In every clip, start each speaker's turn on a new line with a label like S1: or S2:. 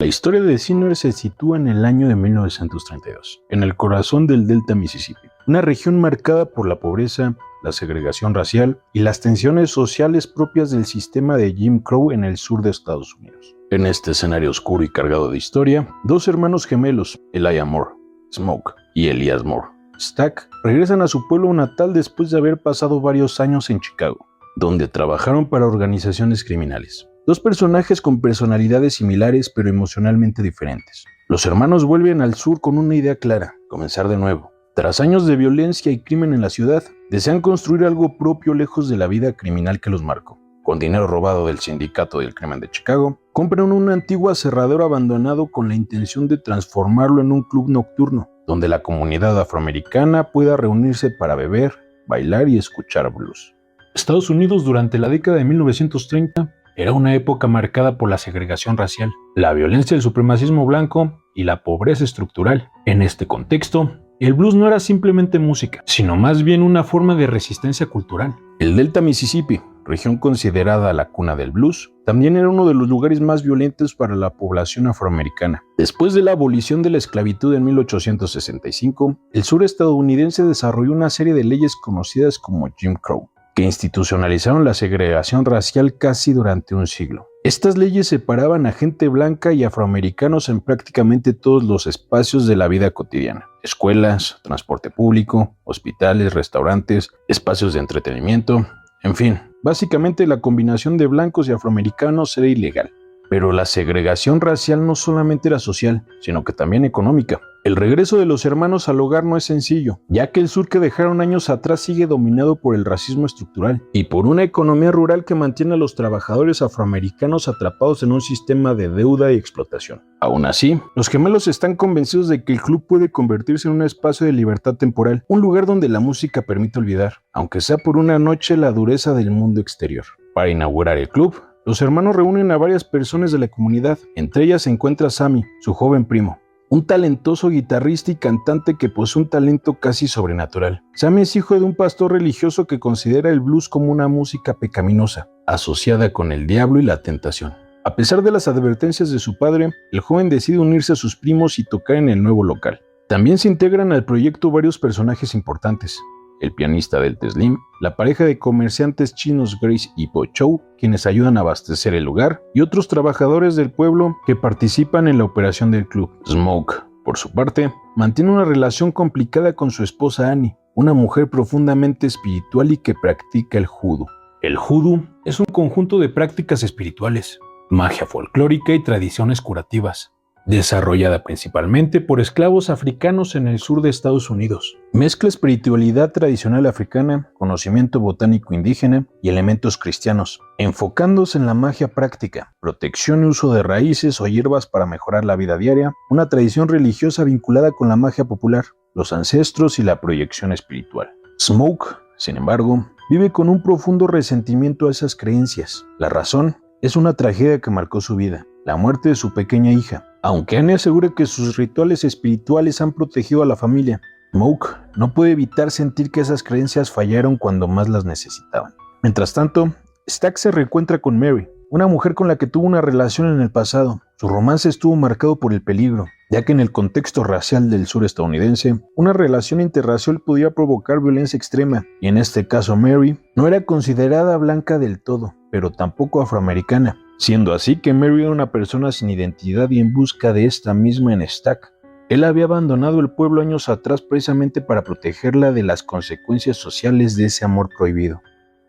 S1: La historia de Sinners se sitúa en el año de 1932, en el corazón del Delta Mississippi, una región marcada por la pobreza, la segregación racial y las tensiones sociales propias del sistema de Jim Crow en el sur de Estados Unidos. En este escenario oscuro y cargado de historia, dos hermanos gemelos, Elijah Moore, Smoke, y Elias Moore, Stack, regresan a su pueblo natal después de haber pasado varios años en Chicago, donde trabajaron para organizaciones criminales. Dos personajes con personalidades similares pero emocionalmente diferentes. Los hermanos vuelven al sur con una idea clara: comenzar de nuevo. Tras años de violencia y crimen en la ciudad, desean construir algo propio lejos de la vida criminal que los marcó. Con dinero robado del Sindicato del Crimen de Chicago, compran un antiguo aserradero abandonado con la intención de transformarlo en un club nocturno, donde la comunidad afroamericana pueda reunirse para beber, bailar y escuchar blues. Estados Unidos durante la década de 1930 era una época marcada por la segregación racial, la violencia del supremacismo blanco y la pobreza estructural. En este contexto, el blues no era simplemente música, sino más bien una forma de resistencia cultural. El Delta Mississippi, región considerada la cuna del blues, también era uno de los lugares más violentos para la población afroamericana. Después de la abolición de la esclavitud en 1865, el sur estadounidense desarrolló una serie de leyes conocidas como Jim Crow, que institucionalizaron la segregación racial casi durante un siglo. Estas leyes separaban a gente blanca y afroamericanos en prácticamente todos los espacios de la vida cotidiana: escuelas, transporte público, hospitales, restaurantes, espacios de entretenimiento, en fin, básicamente la combinación de blancos y afroamericanos era ilegal. Pero la segregación racial no solamente era social, sino que también económica. El regreso de los hermanos al hogar no es sencillo, ya que el sur que dejaron años atrás sigue dominado por el racismo estructural y por una economía rural que mantiene a los trabajadores afroamericanos atrapados en un sistema de deuda y explotación. Aún así, los gemelos están convencidos de que el club puede convertirse en un espacio de libertad temporal, un lugar donde la música permite olvidar, aunque sea por una noche, la dureza del mundo exterior. Para inaugurar el club, los hermanos reúnen a varias personas de la comunidad. Entre ellas se encuentra Sammy, su joven primo, un talentoso guitarrista y cantante que posee un talento casi sobrenatural. Sammy es hijo de un pastor religioso que considera el blues como una música pecaminosa, asociada con el diablo y la tentación. A pesar de las advertencias de su padre, el joven decide unirse a sus primos y tocar en el nuevo local. También se integran al proyecto varios personajes importantes: el pianista Delta Slim, la pareja de comerciantes chinos Grace y Po Chow, quienes ayudan a abastecer el lugar, y otros trabajadores del pueblo que participan en la operación del club. Smoke, por su parte, mantiene una relación complicada con su esposa Annie, una mujer profundamente espiritual y que practica el judú. El judú es un conjunto de prácticas espirituales, magia folclórica y tradiciones curativas, desarrollada principalmente por esclavos africanos en el sur de Estados Unidos. Mezcla espiritualidad tradicional africana, conocimiento botánico indígena y elementos cristianos, enfocándose en la magia práctica, protección y uso de raíces o hierbas para mejorar la vida diaria, una tradición religiosa vinculada con la magia popular, los ancestros y la proyección espiritual. Smoke, sin embargo, vive con un profundo resentimiento a esas creencias. La razón es una tragedia que marcó su vida: la muerte de su pequeña hija. Aunque Annie asegura que sus rituales espirituales han protegido a la familia, Smoke no puede evitar sentir que esas creencias fallaron cuando más las necesitaban. Mientras tanto, Stack se reencuentra con Mary, una mujer con la que tuvo una relación en el pasado. Su romance estuvo marcado por el peligro, ya que en el contexto racial del sur estadounidense, una relación interracial podía provocar violencia extrema, y en este caso Mary no era considerada blanca del todo, pero tampoco afroamericana, siendo así que Mary era una persona sin identidad y en busca de esta misma en Stack. Él había abandonado el pueblo años atrás precisamente para protegerla de las consecuencias sociales de ese amor prohibido.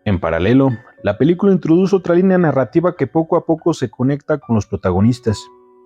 S1: En paralelo, la película introduce otra línea narrativa que poco a poco se conecta con los protagonistas.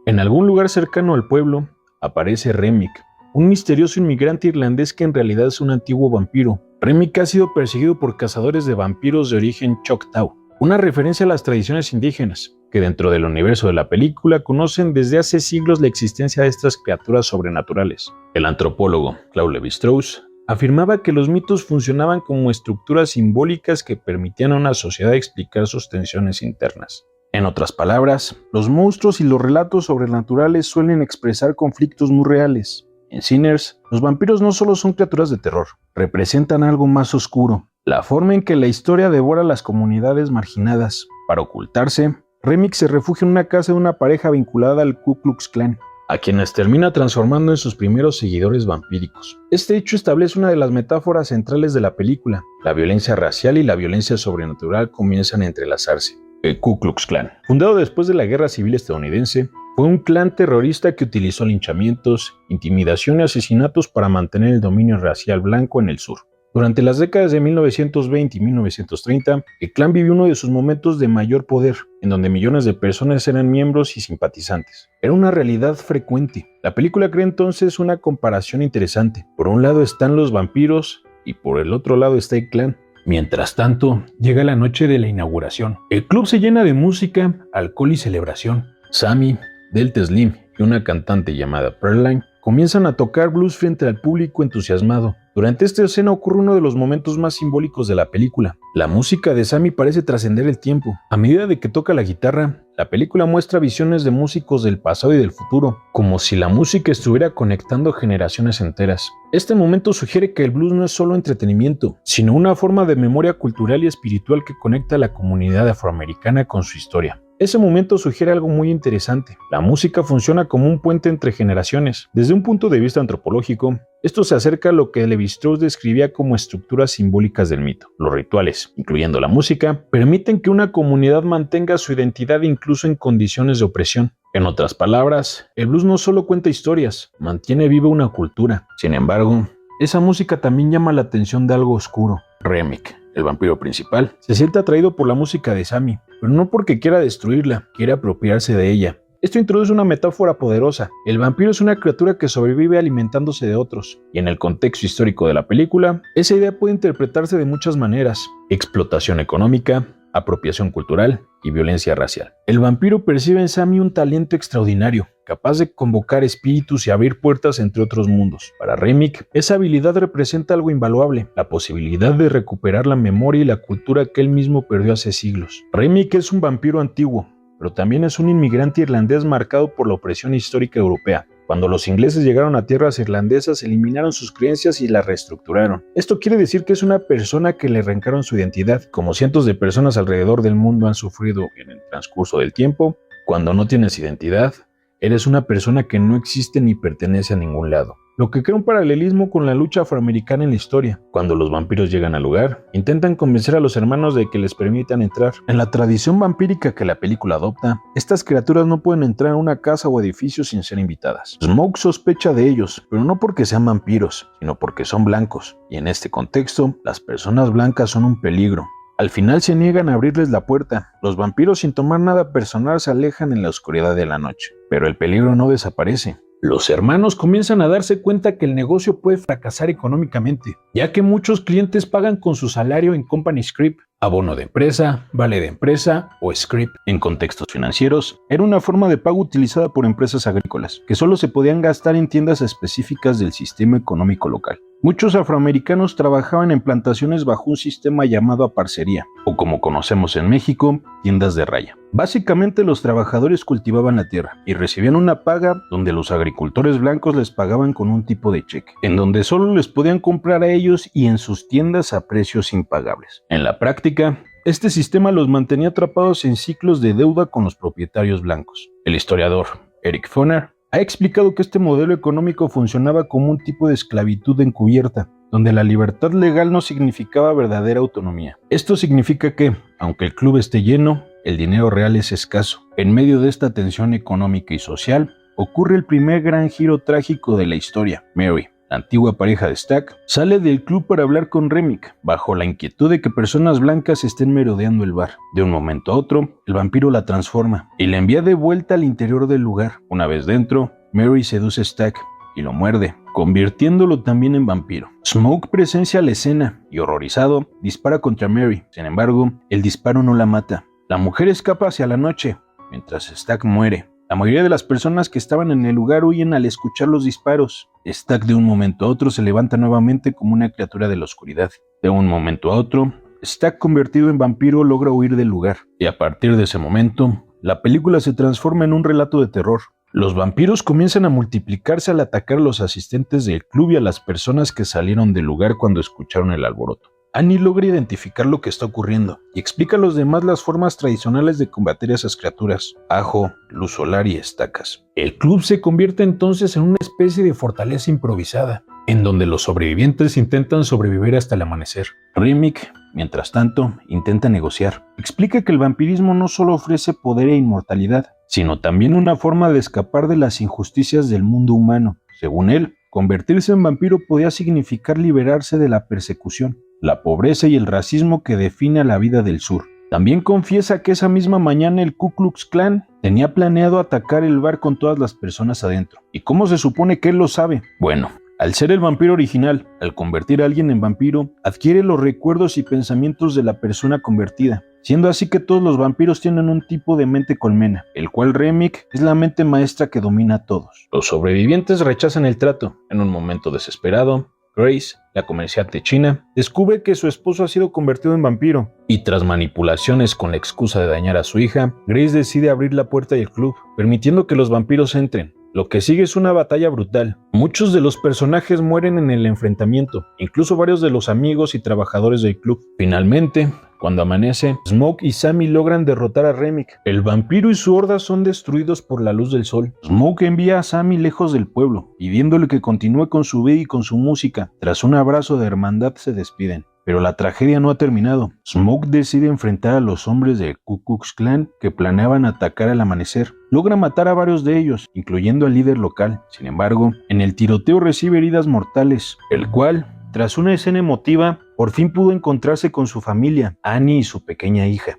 S1: En algún lugar cercano al pueblo, aparece Remick, un misterioso inmigrante irlandés que en realidad es un antiguo vampiro. Remick ha sido perseguido por cazadores de vampiros de origen Choctaw, una referencia a las tradiciones indígenas, que dentro del universo de la película conocen desde hace siglos la existencia de estas criaturas sobrenaturales. El antropólogo Claude Lévi-Strauss afirmaba que los mitos funcionaban como estructuras simbólicas que permitían a una sociedad explicar sus tensiones internas. En otras palabras, los monstruos y los relatos sobrenaturales suelen expresar conflictos muy reales. En Sinners, los vampiros no solo son criaturas de terror, representan algo más oscuro: la forma en que la historia devora a las comunidades marginadas para ocultarse, Remick se refugia en una casa de una pareja vinculada al Ku Klux Klan, a quienes termina transformando en sus primeros seguidores vampíricos. Este hecho establece una de las metáforas centrales de la película. La violencia racial y la violencia sobrenatural comienzan a entrelazarse. El Ku Klux Klan, fundado después de la Guerra Civil estadounidense, fue un clan terrorista que utilizó linchamientos, intimidación y asesinatos para mantener el dominio racial blanco en el sur. Durante las décadas de 1920 y 1930, el clan vivió uno de sus momentos de mayor poder, en donde millones de personas eran miembros y simpatizantes. Era una realidad frecuente. La película crea entonces una comparación interesante. Por un lado están los vampiros y por el otro lado está el clan. Mientras tanto, llega la noche de la inauguración. El club se llena de música, alcohol y celebración. Sammy, Delta Slim y una cantante llamada Pearline comienzan a tocar blues frente al público entusiasmado. Durante esta escena ocurre uno de los momentos más simbólicos de la película. La música de Sammy parece trascender el tiempo. A medida de que toca la guitarra, la película muestra visiones de músicos del pasado y del futuro, como si la música estuviera conectando generaciones enteras. Este momento sugiere que el blues no es solo entretenimiento, sino una forma de memoria cultural y espiritual que conecta a la comunidad afroamericana con su historia. Ese momento sugiere algo muy interesante. La música funciona como un puente entre generaciones. Desde un punto de vista antropológico, esto se acerca a lo que Levi-Strauss describía como estructuras simbólicas del mito. Los rituales, incluyendo la música, permiten que una comunidad mantenga su identidad incluso en condiciones de opresión. En otras palabras, el blues no solo cuenta historias, mantiene viva una cultura. Sin embargo, esa música también llama la atención de algo oscuro. Remick, el vampiro principal, se siente atraído por la música de Sammy, pero no porque quiera destruirla, quiere apropiarse de ella. Esto introduce una metáfora poderosa. El vampiro es una criatura que sobrevive alimentándose de otros, y en el contexto histórico de la película, esa idea puede interpretarse de muchas maneras: explotación económica, apropiación cultural y violencia racial. El vampiro percibe en Sammy un talento extraordinario, capaz de convocar espíritus y abrir puertas entre otros mundos. Para Remick, esa habilidad representa algo invaluable, la posibilidad de recuperar la memoria y la cultura que él mismo perdió hace siglos. Remick es un vampiro antiguo, pero también es un inmigrante irlandés marcado por la opresión histórica europea. Cuando los ingleses llegaron a tierras irlandesas, eliminaron sus creencias y las reestructuraron. Esto quiere decir que es una persona que le arrancaron su identidad. Como cientos de personas alrededor del mundo han sufrido en el transcurso del tiempo, cuando no tienes identidad, eres una persona que no existe ni pertenece a ningún lado. Lo que crea un paralelismo con la lucha afroamericana en la historia. Cuando los vampiros llegan al lugar, intentan convencer a los hermanos de que les permitan entrar. En la tradición vampírica que la película adopta, estas criaturas no pueden entrar a una casa o edificio sin ser invitadas. Smoke sospecha de ellos, pero no porque sean vampiros, sino porque son blancos. Y en este contexto, las personas blancas son un peligro. Al final se niegan a abrirles la puerta. Los vampiros, sin tomar nada personal, se alejan en la oscuridad de la noche. Pero el peligro no desaparece. Los hermanos comienzan a darse cuenta que el negocio puede fracasar económicamente, ya que muchos clientes pagan con su salario en company script, abono de empresa, vale de empresa o script. En contextos financieros, era una forma de pago utilizada por empresas agrícolas, que solo se podían gastar en tiendas específicas del sistema económico local. Muchos afroamericanos trabajaban en plantaciones bajo un sistema llamado aparcería, o como conocemos en México, tiendas de raya. Básicamente los trabajadores cultivaban la tierra y recibían una paga donde los agricultores blancos les pagaban con un tipo de cheque, en donde solo les podían comprar a ellos y en sus tiendas a precios impagables. En la práctica, este sistema los mantenía atrapados en ciclos de deuda con los propietarios blancos. El historiador Eric Foner ha explicado que este modelo económico funcionaba como un tipo de esclavitud encubierta, donde la libertad legal no significaba verdadera autonomía. Esto significa que, aunque el club esté lleno, el dinero real es escaso. En medio de esta tensión económica y social, ocurre el primer gran giro trágico de la historia. Mary, la antigua pareja de Stack, sale del club para hablar con Remick, bajo la inquietud de que personas blancas estén merodeando el bar. De un momento a otro, el vampiro la transforma y la envía de vuelta al interior del lugar. Una vez dentro, Mary seduce a Stack y lo muerde, convirtiéndolo también en vampiro. Smoke presencia la escena y, horrorizado, dispara contra Mary. Sin embargo, el disparo no la mata. La mujer escapa hacia la noche, mientras Stack muere. La mayoría de las personas que estaban en el lugar huyen al escuchar los disparos. Stack de un momento a otro se levanta nuevamente como una criatura de la oscuridad. De un momento a otro, Stack convertido en vampiro logra huir del lugar. Y a partir de ese momento, la película se transforma en un relato de terror. Los vampiros comienzan a multiplicarse al atacar a los asistentes del club y a las personas que salieron del lugar cuando escucharon el alboroto. Annie logra identificar lo que está ocurriendo y explica a los demás las formas tradicionales de combatir a esas criaturas: ajo, luz solar y estacas. El club se convierte entonces en una especie de fortaleza improvisada, en donde los sobrevivientes intentan sobrevivir hasta el amanecer. Remick, mientras tanto, intenta negociar. Explica que el vampirismo no solo ofrece poder e inmortalidad, sino también una forma de escapar de las injusticias del mundo humano. Según él, convertirse en vampiro podía significar liberarse de la persecución, la pobreza y el racismo que define a la vida del sur. También confiesa que esa misma mañana el Ku Klux Klan tenía planeado atacar el bar con todas las personas adentro. ¿Y cómo se supone que él lo sabe? Bueno, al ser el vampiro original, al convertir a alguien en vampiro, adquiere los recuerdos y pensamientos de la persona convertida, siendo así que todos los vampiros tienen un tipo de mente colmena, el cual Remick es la mente maestra que domina a todos. Los sobrevivientes rechazan el trato. En un momento desesperado, Grace, la comerciante china, descubre que su esposo ha sido convertido en vampiro, y tras manipulaciones con la excusa de dañar a su hija, Grace decide abrir la puerta del club, permitiendo que los vampiros entren. Lo que sigue es una batalla brutal. Muchos de los personajes mueren en el enfrentamiento, incluso varios de los amigos y trabajadores del club. Finalmente, cuando amanece, Smoke y Sammy logran derrotar a Remick. El vampiro y su horda son destruidos por la luz del sol. Smoke envía a Sammy lejos del pueblo, pidiéndole que continúe con su vida y con su música. Tras un abrazo de hermandad se despiden. Pero la tragedia no ha terminado. Smoke decide enfrentar a los hombres del Ku Klux Klan que planeaban atacar al amanecer. Logra matar a varios de ellos, incluyendo al líder local. Sin embargo, en el tiroteo recibe heridas mortales, el cual, tras una escena emotiva, por fin pudo encontrarse con su familia, Annie y su pequeña hija.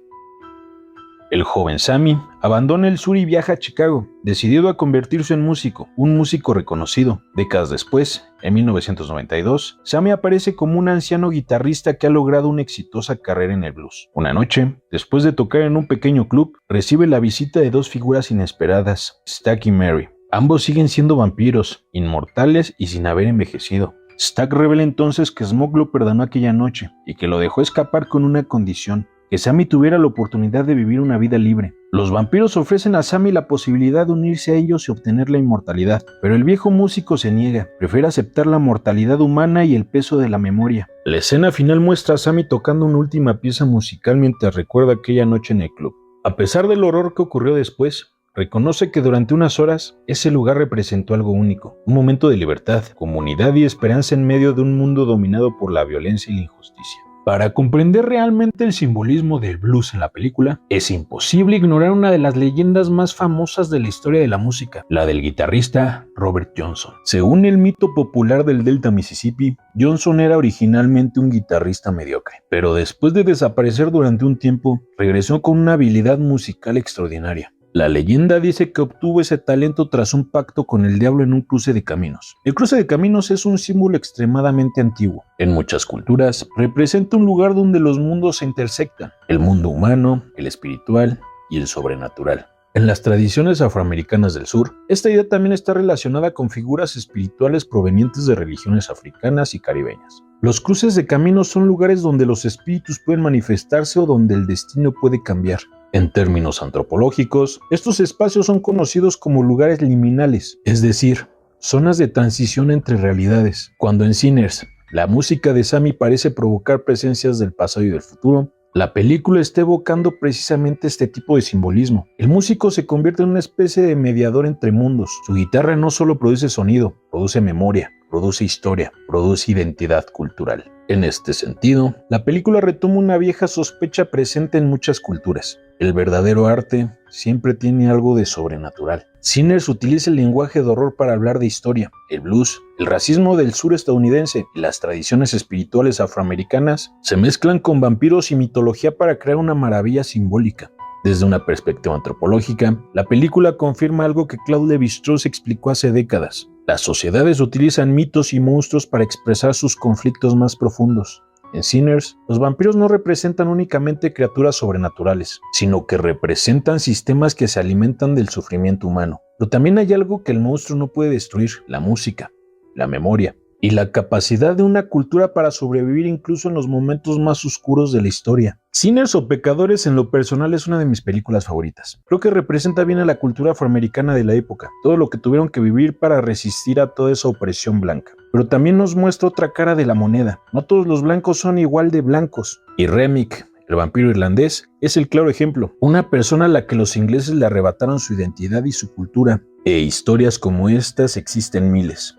S1: El joven Sammy abandona el sur y viaja a Chicago, decidido a convertirse en músico, un músico reconocido. Décadas después, en 1992, Sammy aparece como un anciano guitarrista que ha logrado una exitosa carrera en el blues. Una noche, después de tocar en un pequeño club, recibe la visita de dos figuras inesperadas, Stack y Mary. Ambos siguen siendo vampiros, inmortales y sin haber envejecido. Stack revela entonces que Smoke lo perdonó aquella noche y que lo dejó escapar con una condición: que Sammy tuviera la oportunidad de vivir una vida libre. Los vampiros ofrecen a Sammy la posibilidad de unirse a ellos y obtener la inmortalidad, pero el viejo músico se niega, prefiere aceptar la mortalidad humana y el peso de la memoria. La escena final muestra a Sammy tocando una última pieza musical mientras recuerda aquella noche en el club. A pesar del horror que ocurrió después, reconoce que durante unas horas ese lugar representó algo único, un momento de libertad, comunidad y esperanza en medio de un mundo dominado por la violencia y la injusticia. Para comprender realmente el simbolismo del blues en la película, es imposible ignorar una de las leyendas más famosas de la historia de la música, la del guitarrista Robert Johnson. Según el mito popular del Delta Mississippi, Johnson era originalmente un guitarrista mediocre, pero después de desaparecer durante un tiempo, regresó con una habilidad musical extraordinaria. La leyenda dice que obtuvo ese talento tras un pacto con el diablo en un cruce de caminos. El cruce de caminos es un símbolo extremadamente antiguo. En muchas culturas, representa un lugar donde los mundos se intersectan: el mundo humano, el espiritual y el sobrenatural. En las tradiciones afroamericanas del sur, esta idea también está relacionada con figuras espirituales provenientes de religiones africanas y caribeñas. Los cruces de caminos son lugares donde los espíritus pueden manifestarse o donde el destino puede cambiar. En términos antropológicos, estos espacios son conocidos como lugares liminales, es decir, zonas de transición entre realidades. Cuando en Sinners, la música de Sammy parece provocar presencias del pasado y del futuro, la película está evocando precisamente este tipo de simbolismo. El músico se convierte en una especie de mediador entre mundos. Su guitarra no solo produce sonido, produce memoria, produce historia, produce identidad cultural. En este sentido, la película retoma una vieja sospecha presente en muchas culturas: el verdadero arte siempre tiene algo de sobrenatural. Sinners utiliza el lenguaje de horror para hablar de historia, el blues, el racismo del sur estadounidense y las tradiciones espirituales afroamericanas se mezclan con vampiros y mitología para crear una maravilla simbólica. Desde una perspectiva antropológica, la película confirma algo que Claude Lévi-Strauss explicó hace décadas: las sociedades utilizan mitos y monstruos para expresar sus conflictos más profundos. En Sinners, los vampiros no representan únicamente criaturas sobrenaturales, sino que representan sistemas que se alimentan del sufrimiento humano. Pero también hay algo que el monstruo no puede destruir: la música, la memoria y la capacidad de una cultura para sobrevivir incluso en los momentos más oscuros de la historia. Sinners o Pecadores en lo personal es una de mis películas favoritas. Creo que representa bien a la cultura afroamericana de la época, todo lo que tuvieron que vivir para resistir a toda esa opresión blanca. pero también nos muestra otra cara de la moneda. No todos los blancos son igual de blancos. Y Remick, el vampiro irlandés, es el claro ejemplo. Una persona a la que los ingleses le arrebataron su identidad y su cultura. E historias como estas existen miles.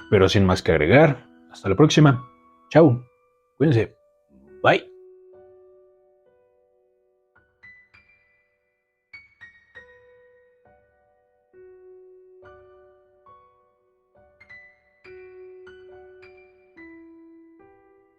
S1: Pero sin más que agregar, hasta la próxima. Chao. Cuídense. Bye.